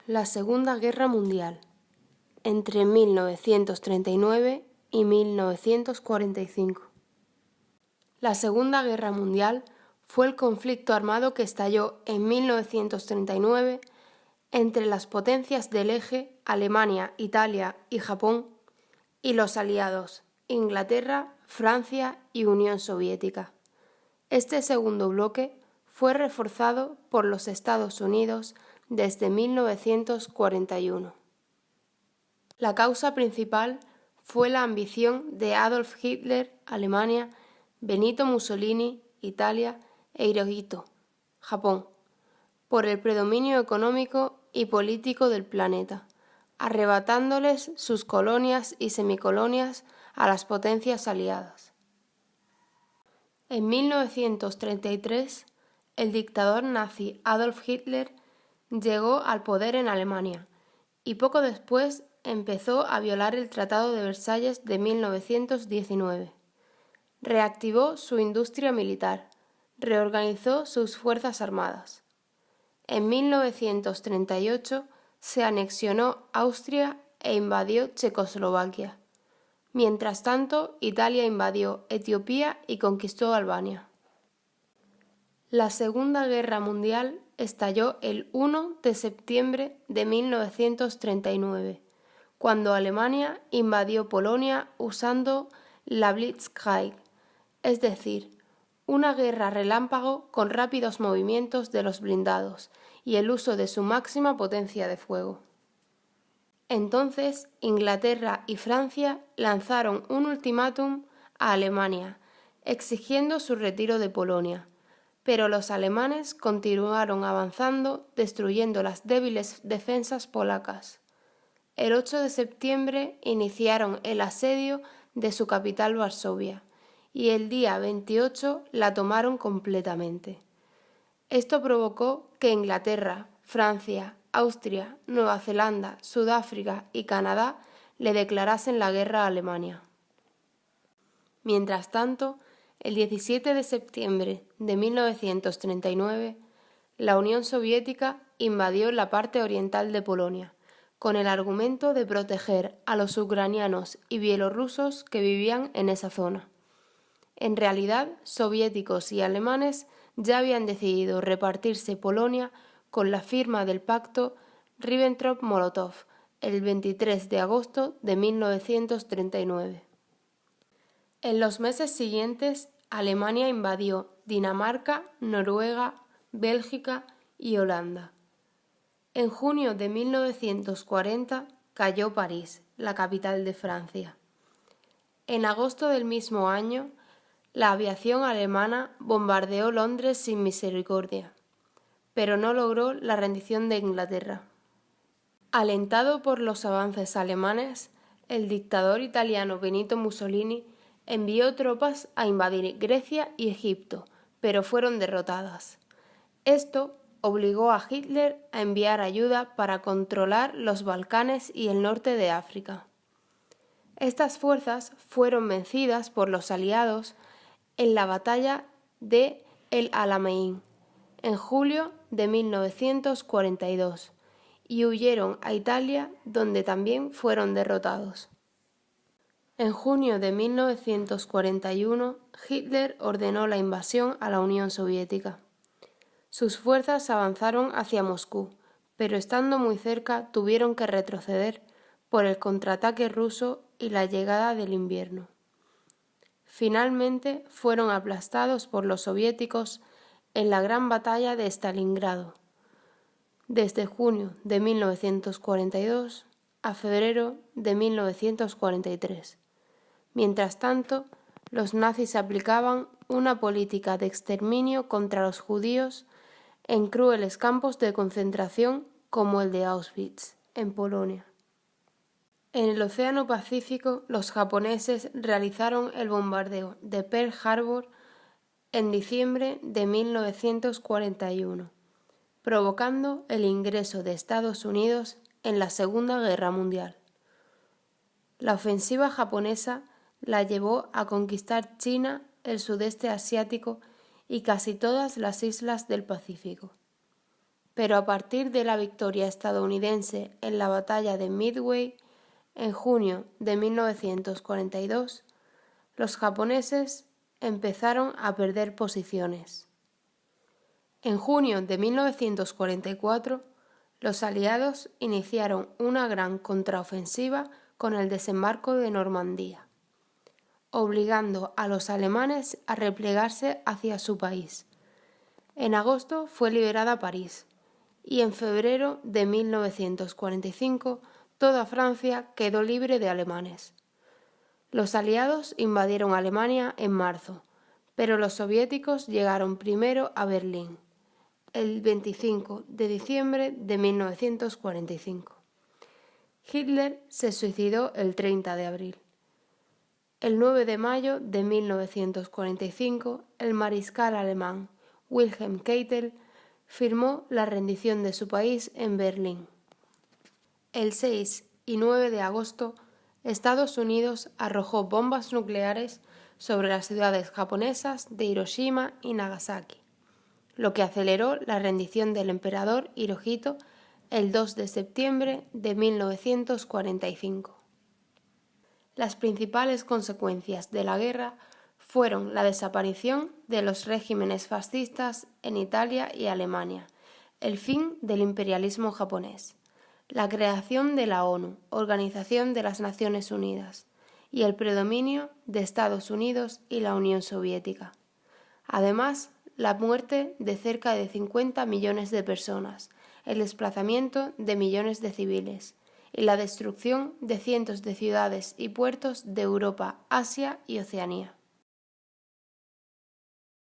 La Segunda Guerra Mundial, entre 1939 y 1945. La Segunda Guerra Mundial fue el conflicto armado que estalló en 1939 entre las potencias del eje Alemania, Italia y Japón y los aliados Inglaterra, Francia y Unión Soviética. Este segundo bloque fue reforzado por los Estados Unidos desde 1941. La causa principal fue la ambición de Adolf Hitler, Alemania, Benito Mussolini, Italia, e Hirohito, Japón, por el predominio económico y político del planeta, arrebatándoles sus colonias y semicolonias a las potencias aliadas. En 1933, el dictador nazi Adolf Hitler llegó al poder en Alemania y poco después empezó a violar el Tratado de Versalles de 1919. Reactivó su industria militar, reorganizó sus fuerzas armadas. En 1938 se anexionó Austria e invadió Checoslovaquia. Mientras tanto, Italia invadió Etiopía y conquistó Albania. La Segunda Guerra Mundial estalló el 1 de septiembre de 1939, cuando Alemania invadió Polonia usando la Blitzkrieg, es decir, una guerra relámpago con rápidos movimientos de los blindados y el uso de su máxima potencia de fuego. Entonces, Inglaterra y Francia lanzaron un ultimátum a Alemania, exigiendo su retiro de Polonia, pero los alemanes continuaron avanzando, destruyendo las débiles defensas polacas. El 8 de septiembre iniciaron el asedio de su capital Varsovia y el día 28 la tomaron completamente. Esto provocó que Inglaterra, Francia, Austria, Nueva Zelanda, Sudáfrica y Canadá le declarasen la guerra a Alemania. Mientras tanto, el 17 de septiembre de 1939, la Unión Soviética invadió la parte oriental de Polonia, con el argumento de proteger a los ucranianos y bielorrusos que vivían en esa zona. En realidad, soviéticos y alemanes ya habían decidido repartirse Polonia con la firma del pacto Ribbentrop-Molotov el 23 de agosto de 1939. En los meses siguientes, Alemania invadió Dinamarca, Noruega, Bélgica y Holanda. En junio de 1940 cayó París, la capital de Francia. En agosto del mismo año, la aviación alemana bombardeó Londres sin misericordia, pero no logró la rendición de Inglaterra. Alentado por los avances alemanes, el dictador italiano Benito Mussolini envió tropas a invadir Grecia y Egipto, pero fueron derrotadas. Esto obligó a Hitler a enviar ayuda para controlar los Balcanes y el norte de África. Estas fuerzas fueron vencidas por los aliados en la batalla de El Alamein en julio de 1942 y huyeron a Italia, donde también fueron derrotados. En junio de 1941, Hitler ordenó la invasión a la Unión Soviética. Sus fuerzas avanzaron hacia Moscú, pero estando muy cerca tuvieron que retroceder por el contraataque ruso y la llegada del invierno. Finalmente fueron aplastados por los soviéticos en la Gran Batalla de Stalingrado, desde junio de 1942 a febrero de 1943. Mientras tanto, los nazis aplicaban una política de exterminio contra los judíos en crueles campos de concentración como el de Auschwitz, en Polonia. En el Océano Pacífico, los japoneses realizaron el bombardeo de Pearl Harbor en diciembre de 1941, provocando el ingreso de Estados Unidos en la Segunda Guerra Mundial. La ofensiva japonesa la llevó a conquistar China, el sudeste asiático y casi todas las islas del Pacífico. pero a partir de la victoria estadounidense en la batalla de Midway en junio de 1942, los japoneses empezaron a perder posiciones. En junio de 1944, los aliados iniciaron una gran contraofensiva con el desembarco de Normandía, obligando a los alemanes a replegarse hacia su país. En agosto fue liberada París y en febrero de 1945 toda Francia quedó libre de alemanes. Los aliados invadieron Alemania en marzo, pero los soviéticos llegaron primero a Berlín, el 25 de diciembre de 1945. Hitler se suicidó el 30 de abril. El 9 de mayo de 1945, el mariscal alemán Wilhelm Keitel firmó la rendición de su país en Berlín. El 6 y 9 de agosto, Estados Unidos arrojó bombas nucleares sobre las ciudades japonesas de Hiroshima y Nagasaki, lo que aceleró la rendición del emperador Hirohito el 2 de septiembre de 1945. Las principales consecuencias de la guerra fueron la desaparición de los regímenes fascistas en Italia y Alemania, el fin del imperialismo japonés, la creación de la ONU, Organización de las Naciones Unidas, y el predominio de Estados Unidos y la Unión Soviética. Además, la muerte de cerca de 50 millones de personas, el desplazamiento de millones de civiles y la destrucción de cientos de ciudades y puertos de Europa, Asia y Oceanía.